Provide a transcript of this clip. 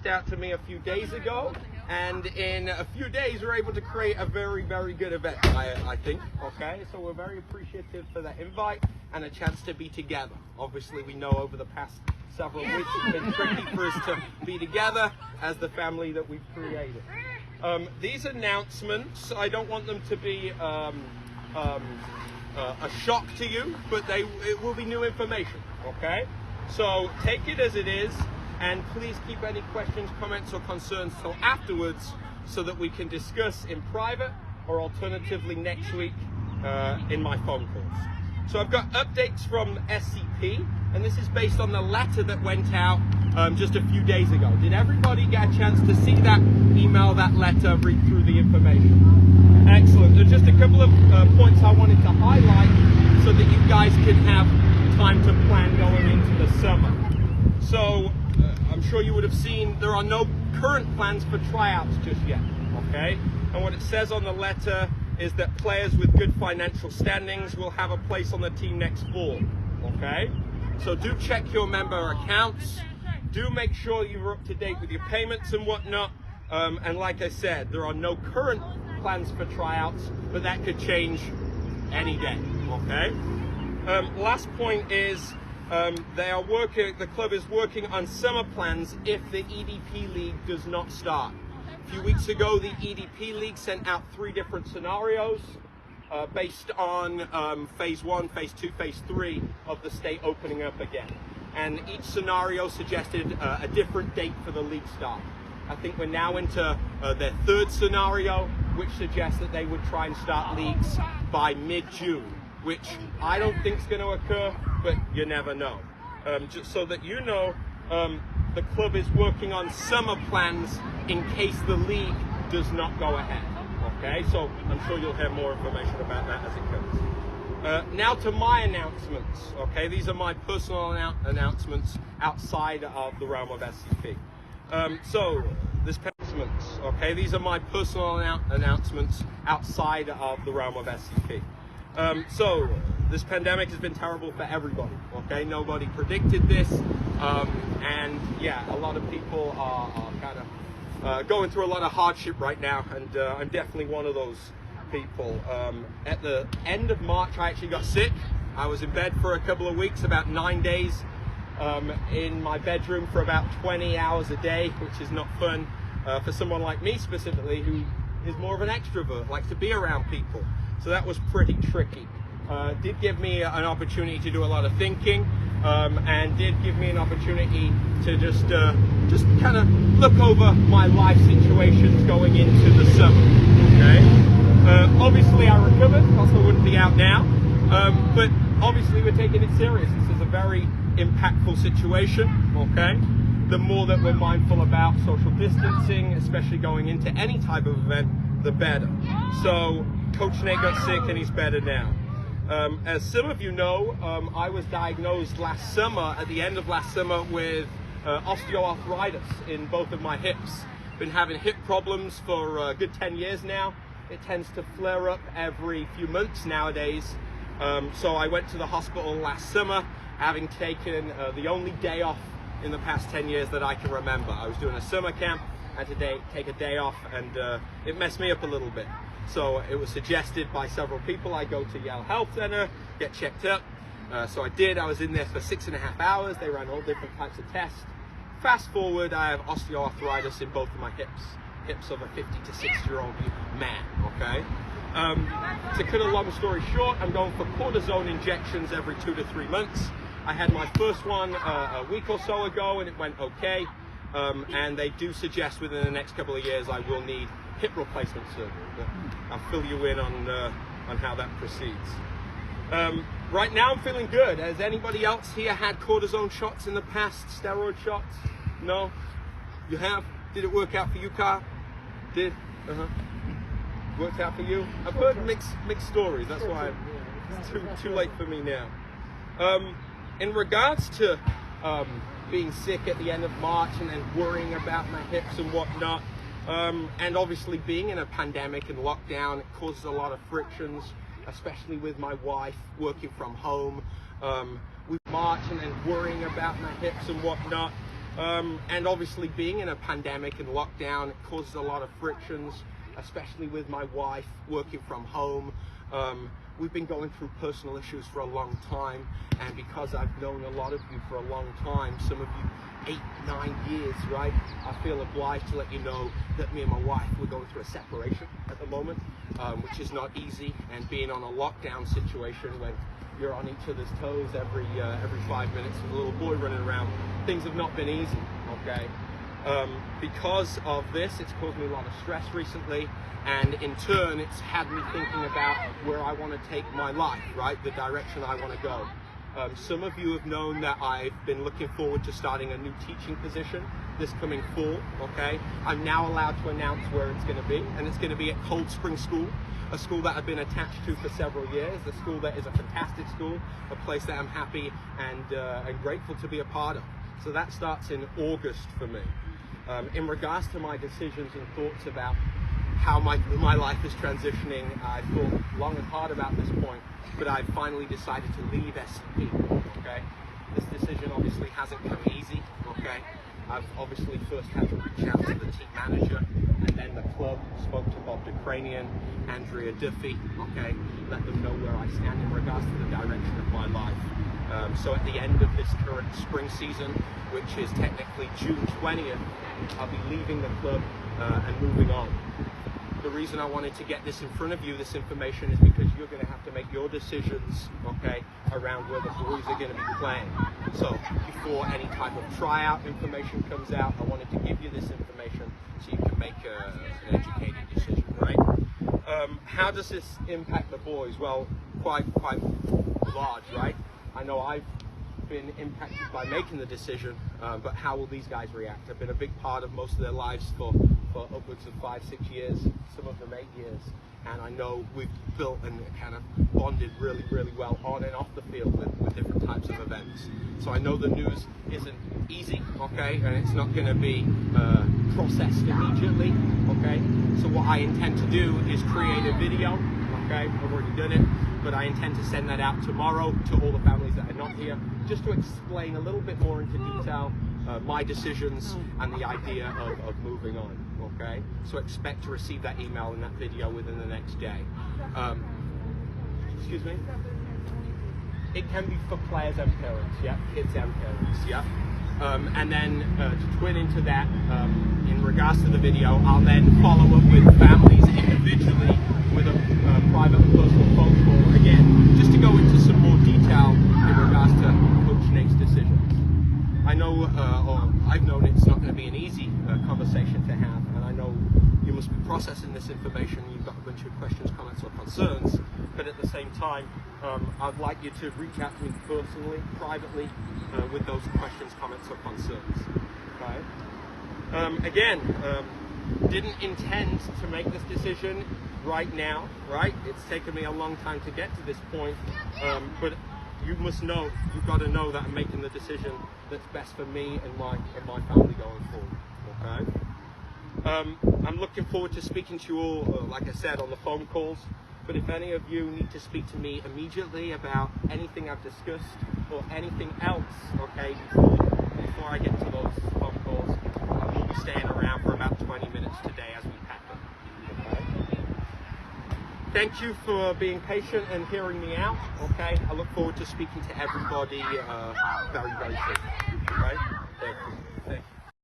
reached out to me a few days ago, and in a few days we're able to create a very, very good event, I think, okay? So we're very appreciative for that invite and a chance to be together. Obviously, we know over the past several weeks it's been tricky for us to be together as the family that we've created. These announcements, I don't want them to be a shock to you, but it will be new information, okay? So take it as it is, and please keep any questions, comments, or concerns till afterwards so that we can discuss in private or alternatively next week in my phone calls. So I've got updates from SCP, and this is based on the letter that went out just a few days ago. Did everybody get a chance to see that email, that letter, read through the information? Excellent. There's just a couple of points I wanted to highlight so that you guys can have time to plan going into the summer. So I'm sure you would have seen there are no current plans for tryouts just yet, okay? And what it says on the letter is that players with good financial standings will have a place on the team next fall, okay? So do check your member accounts. Do make sure you're up to date with your payments and whatnot. And like I said, there are no current plans for tryouts, but that could change any day, okay? Last point is the club is working on summer plans if the EDP League does not start. A few weeks ago, the EDP League sent out 3 different scenarios based on phase 1, phase 2, phase 3 of the state opening up again. And each scenario suggested a different date for the league start. I think we're now into their 3rd scenario, which suggests that they would try and start leagues by mid-June, which I don't think is going to occur, but you never know. Just so that you know, the club is working on summer plans in case the league does not go ahead. Okay, so I'm sure you'll hear more information about that as it comes. Now to my announcements. Okay, these are my personal announcements outside of the realm of SCP. Okay, these are my personal announcements outside of the realm of SCP. So this pandemic has been terrible for everybody, okay? Nobody predicted this, and yeah, a lot of people are kind of going through a lot of hardship right now, and I'm definitely one of those people. At the end of March, I actually got sick. I was in bed for a couple of weeks, about 9 days, in my bedroom for about 20 hours a day, which is not fun for someone like me specifically, who is more of an extrovert, likes to be around people. So that was pretty tricky. Did give me an opportunity to do a lot of thinking, and did give me an opportunity to just kind of look over my life situations going into the summer. Okay. Obviously, I recovered, else I wouldn't be out now. But obviously, we're taking it serious. This is a very impactful situation. Okay. The more that we're mindful about social distancing, especially going into any type of event, the better. So Coach Nate got sick and he's better now. As some of you know, I was diagnosed last summer, at the end of last summer, with osteoarthritis in both of my hips. Been having hip problems for a good 10 years now. It tends to flare up every few months nowadays. So I went to the hospital last summer, having taken the only day off in the past 10 years that I can remember. I was doing a summer camp, I had to take a day off, and it messed me up a little bit. So it was suggested by several people I go to Yale Health Center, get checked up. So I did. I was in there for 6.5 hours. They ran all different types of tests. Fast forward, I have osteoarthritis in both of my hips of a 50 to 60-year-old man, okay? To cut a long story short, I'm going for cortisone injections every 2 to 3 months. I had my first one a week or so ago, and it went okay. And they do suggest within the next couple of years I will need hip replacement surgery. But I'll fill you in on how that proceeds. Right now I'm feeling good. Has anybody else here had cortisone shots in the past? Steroid shots? No? You have? Did it work out for you, Carl? Did? Worked out for you? I've heard mixed stories. That's why it's too late for me now. In regards to being sick at the end of March and then worrying about my hips and whatnot, and obviously being in a pandemic and lockdown, it causes a lot of frictions, especially with my wife working from home. With March and then worrying about my hips and whatnot, And obviously being in a pandemic and lockdown, it causes a lot of frictions, especially with my wife working from home. We've been going through personal issues for a long time, and because I've known a lot of you for a long time, some of you 8-9 years, right? I feel obliged to let you know that me and my wife, we're going through a separation at the moment, which is not easy, and being on a lockdown situation when you're on each other's toes every 5 minutes with a little boy running around, things have not been easy, okay? Because of this, it's caused me a lot of stress recently, and in turn, it's had me thinking about where I want to take my life, right? The direction I want to go. Some of you have known that I've been looking forward to starting a new teaching position this coming fall, okay? I'm now allowed to announce where it's going to be, and it's going to be at Cold Spring School, a school that I've been attached to for several years, a school that is a fantastic school, a place that I'm happy and grateful to be a part of. So that starts in August for me. In regards to my decisions and thoughts about how my life is transitioning, I thought long and hard about this point, but I've finally decided to leave SCP, okay? This decision obviously hasn't come easy, okay? I've obviously first had to reach out to the team manager, and then the club, spoke to Bob Ukrainian, Andrea Duffy, okay? Let them know where I stand in regards to the direction of my life. So at the end of this current spring season, which is technically June 20th, I'll be leaving the club and moving on. The reason I wanted to get this in front of you, this information, is because you're going to have to make your decisions, okay, around where the boys are going to be playing. So before any type of tryout information comes out, I wanted to give you this information so you can make an educated decision, right? How does this impact the boys? Well, quite large, right? I know I've been impacted by making the decision, but how will these guys react? I've been a big part of most of their lives for upwards of 5-6 years, some of them 8 years, and I know we've built and kind of bonded really, really well on and off the field with different types of events. So I know the news isn't easy, okay, and it's not going to be processed immediately, okay. So what I intend to do is create a video, okay. I've already done it, but I intend to send that out tomorrow to all the families that are not here, just to explain a little bit more into detail my decisions and the idea of moving on, okay? So expect to receive that email and that video within the next day. Excuse me? It can be for players and parents, yeah? Kids and parents, yeah? And then to twin into that, in regards to the video, I'll then follow up with families individually with a private and personal phone call, again, just to go into some more detail in regards to Coach Nate's decisions. I know, or I've known it's not going to be an easy conversation to have, and I know you must be processing this information, you've got a bunch of questions, comments, or concerns, but at the same time, I'd like you to reach out to me personally, privately, with those questions, comments, or concerns, okay? Again, didn't intend to make this decision right now, right? It's taken me a long time to get to this point, but you must know, you've got to know that I'm making the decision that's best for me and my family going forward, okay? I'm looking forward to speaking to you all, like I said, on the phone calls, but if any of you need to speak to me immediately about anything I've discussed or anything else, okay, before I get to those phone calls, I will be staying around for about 20 minutes today as we pack them, okay? Thank you for being patient and hearing me out, okay? I look forward to speaking to everybody very, very soon, okay? Thank you.